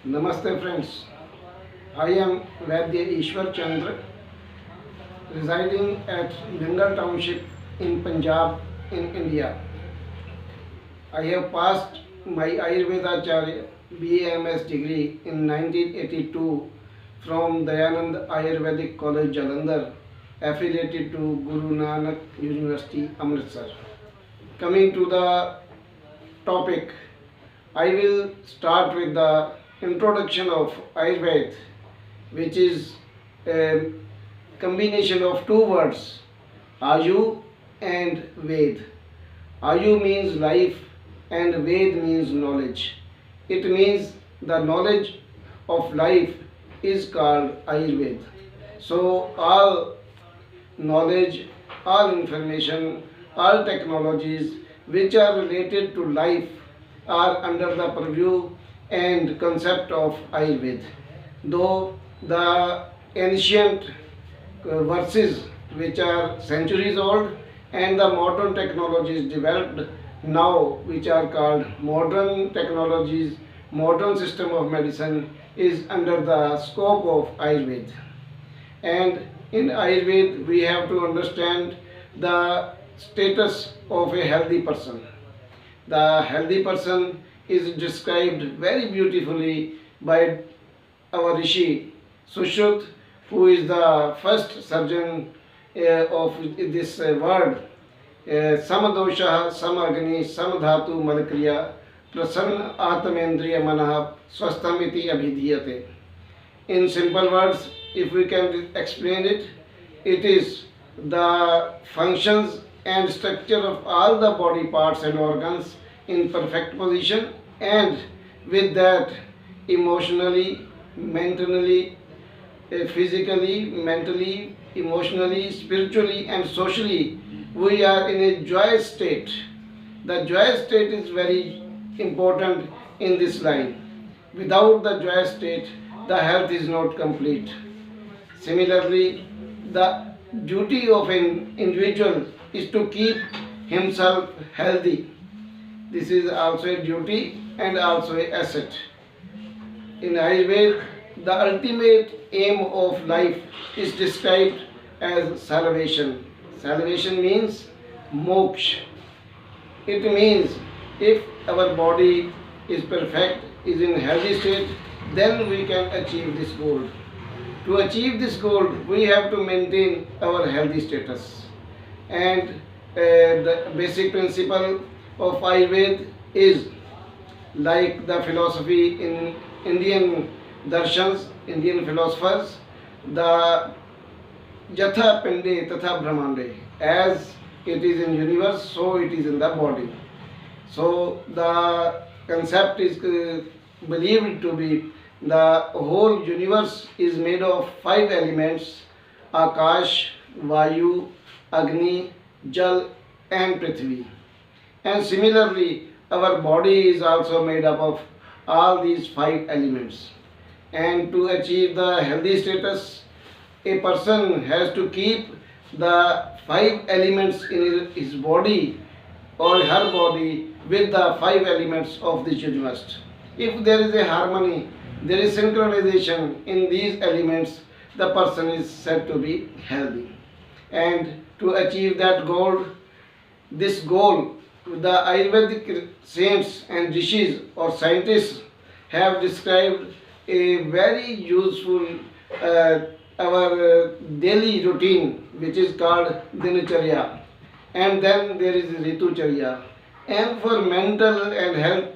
Namaste friends. I am Vaidya Ishwar Chander, residing at Bengal Township in Punjab in India. I have passed my Ayurveda Acharya BAMS degree in 1982 from Dayanand Ayurvedic College Jalandhar, affiliated to Guru Nanak University Amritsar. Coming to the topic, I will start with the introduction of Ayurveda, which is a combination of two words, Ayu and Ved. Ayu means life and Ved means knowledge. It means the knowledge of life is called Ayurveda. So all knowledge, all information, all technologies which are related to life are under the purview and concept of Ayurveda. Though the ancient verses which are centuries old and the modern technologies developed now which are called modern technologies, modern system of medicine is under the scope of Ayurveda. And in Ayurveda we have to understand the status of a healthy person. The healthy person is described very beautifully by our Rishi Sushruta, who is the first surgeon of this word. Samadosha, Samagni, Samadhatu, Malakriya, Prasanna Atmendriya Manah, Swasthamiti Abhidhiyate. In simple words, if we can explain it, it is the functions and structure of all the body parts and organs in perfect position, and with that emotionally, mentally, physically, mentally, emotionally, spiritually and socially we are in a joyous state. The joyous state is very important in this line. Without the joyous state, the health is not complete. Similarly, the duty of an individual is to keep himself healthy. This is also a duty and also an asset. In Ayurveda, the ultimate aim of life is described as salvation. Salvation means moksha. It means if our body is perfect, is in healthy state, then we can achieve this goal. To achieve this goal, we have to maintain our healthy status. And the basic principle of Ayurveda is like the philosophy in Indian darshans, Indian philosophers, the Yatha Pinde Tatha Brahmande. As it is in universe, so it is in the body. So the concept is believed to be the whole universe is made of 5 elements: Akash, Vayu, Agni, Jal and Prithvi. And similarly, our body is also made up of all these 5 elements. And to achieve the healthy status, a person has to keep the 5 elements in his body or her body with the 5 elements of this universe. If there is a harmony, there is synchronization in these elements, the person is said to be healthy. And to achieve that goal, this goal, the Ayurvedic saints and rishis or scientists have described a very useful our daily routine, which is called Dinacharya. And then there is Ritucharya. And for mental and health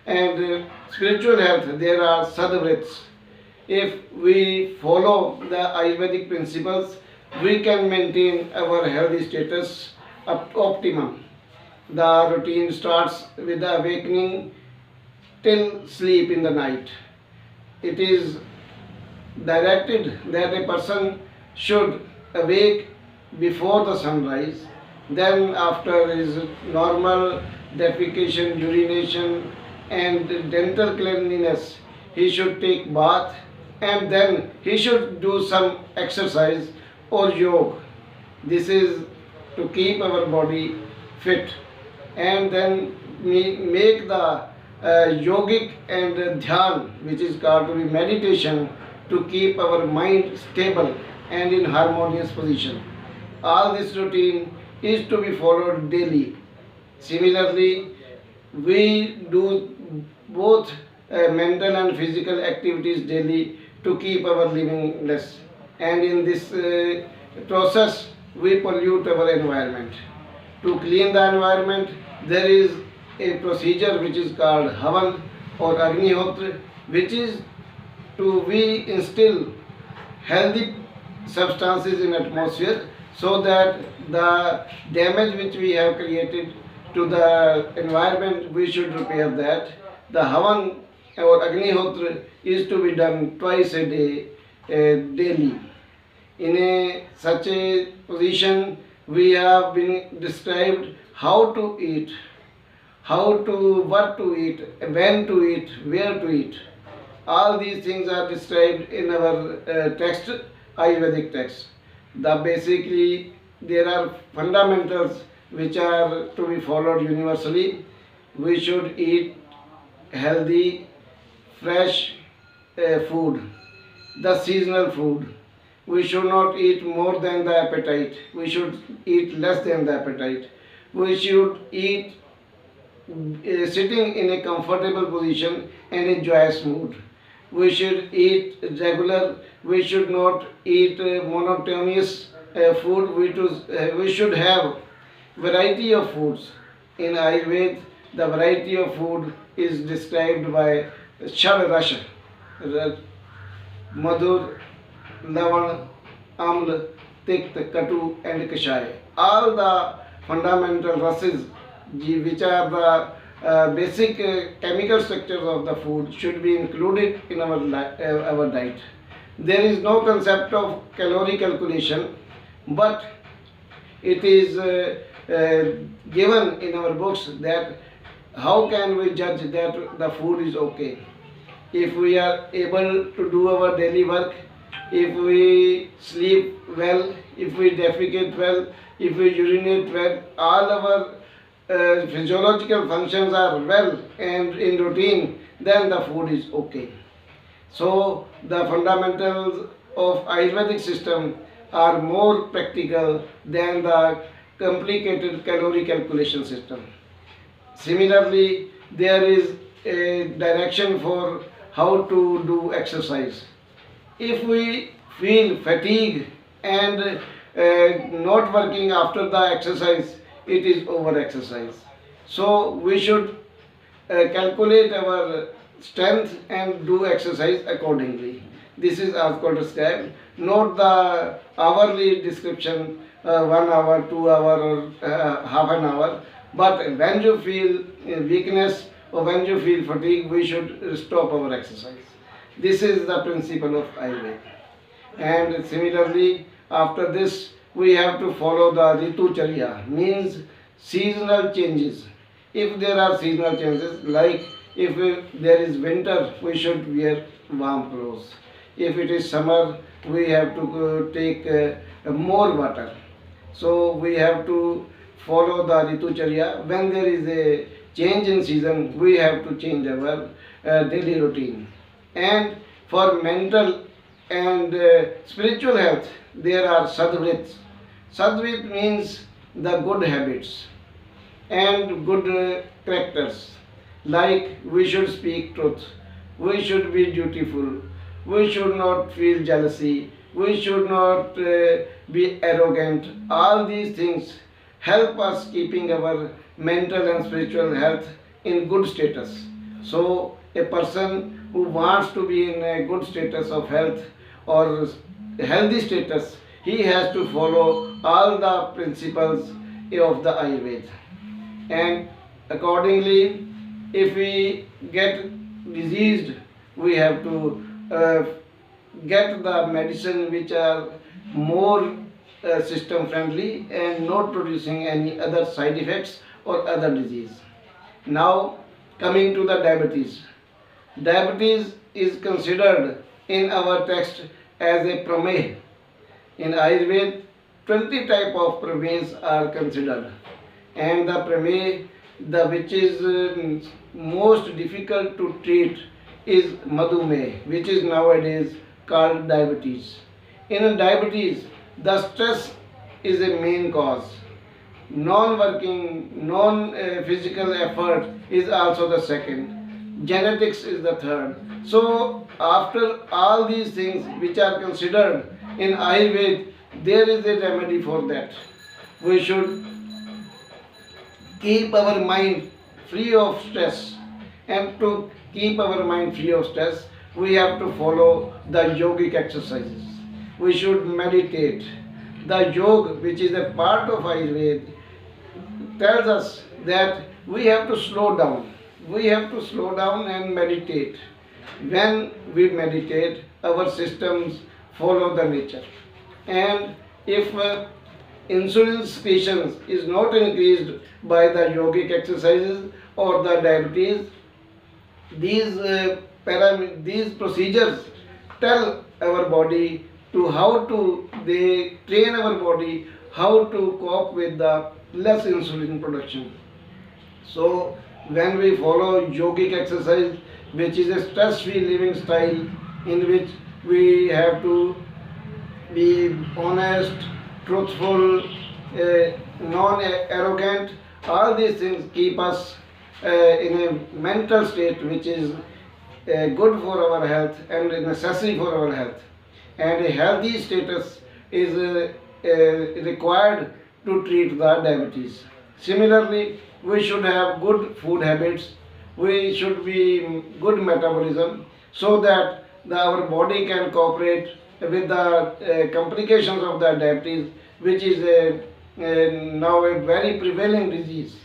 and spiritual health, there are Sadvrits. If we follow the Ayurvedic principles, we can maintain our healthy status up to optimum. The routine starts with the awakening till sleep in the night. It is directed that a person should awake before the sunrise, then after his normal defecation, urination and dental cleanliness, he should take bath, and then he should do some exercise or yoga. This is to keep our body fit, and then we make the yogic and dhyan, which is called to be meditation, to keep our mind stable and in harmonious position. All this routine is to be followed daily. Similarly, we do both mental and physical activities daily to keep our livingness, and in this process we pollute our environment. To clean the environment, there is a procedure which is called Havan or Agnihotra, which is to we instill healthy substances in atmosphere, so that the damage which we have created to the environment, we should repair that. The Havan or Agnihotra is to be done twice a day, daily. In such a position, we have been described how to eat, what to eat, when to eat, where to eat. All these things are described in our text, Ayurvedic text. Basically, there are fundamentals which are to be followed universally. We should eat healthy, fresh food, the seasonal food. We should not eat more than the appetite. We should eat less than the appetite. We should eat sitting in a comfortable position and in joyous mood. We should eat regular. We should not eat monotonous food. We should have variety of foods. In Ayurveda, the variety of food is described by Shad Rasha, Madhur, Lavan, Amla, Tikt, Katu and Kashaya. All the fundamental rases, which are the basic chemical structures of the food, should be included in our diet. There is no concept of calorie calculation, but it is given in our books that how can we judge that the food is okay. If we are able to do our daily work, if we sleep well, if we defecate well, if we urinate well, all our physiological functions are well and in routine, then the food is okay. So the fundamentals of Ayurvedic system are more practical than the complicated calorie calculation system. Similarly, there is a direction for how to do exercise. If we feel fatigue and not working after the exercise, it is over exercise. So we should calculate our strength and do exercise accordingly. This is as per described. Note the hourly description, 1 hour, 2 hour or half an hour. But when you feel weakness or when you feel fatigue, we should stop our exercise. This is the principle of Ayurveda. And similarly, after this, we have to follow the Ritu Charya, means seasonal changes. If there are seasonal changes, like if there is winter, we should wear warm clothes. If it is summer, we have to take more water. So we have to follow the Ritu Charya. When there is a change in season, we have to change our daily routine. And for mental and spiritual health, there are sadvrits. Sadvrit means the good habits and good characters. Like we should speak truth, we should be dutiful, we should not feel jealousy, we should not be arrogant. All these things help us keeping our mental and spiritual health in good status. So a person who wants to be in a good status of health or healthy status, he has to follow all the principles of the Ayurveda. And accordingly, if we get diseased, we have to get the medicine which are more system friendly and not producing any other side effects or other disease. Now coming to the diabetes. Diabetes is considered in our text as a prameh. In Ayurveda, 20 type of prameys are considered, and the prameh the which is most difficult to treat is madhumeh, which is nowadays called diabetes. In diabetes, the stress is a main cause. Non-working, non-physical effort is also the second. Genetics is the third. So after all these things which are considered in Ayurveda, there is a remedy for that. We should keep our mind free of stress, and to keep our mind free of stress we have to follow the yogic exercises. We should meditate. The yoga, which is a part of Ayurveda, tells us that we have to slow down. We have to slow down and meditate. When we meditate, our systems follow the nature. And if insulin secretion is not increased by the yogic exercises or the diabetes, these procedures tell our body to how to, they train our body how to cope with the less insulin production. So when we follow yogic exercise, which is a stress-free living style in which we have to be honest, truthful, non-arrogant, all these things keep us in a mental state which is good for our health and necessary for our health. And a healthy status is required to treat the diabetes. Similarly, we should have good food habits. We should be good metabolism so that our body can cooperate with the complications of the diabetes, which is now a very prevailing disease.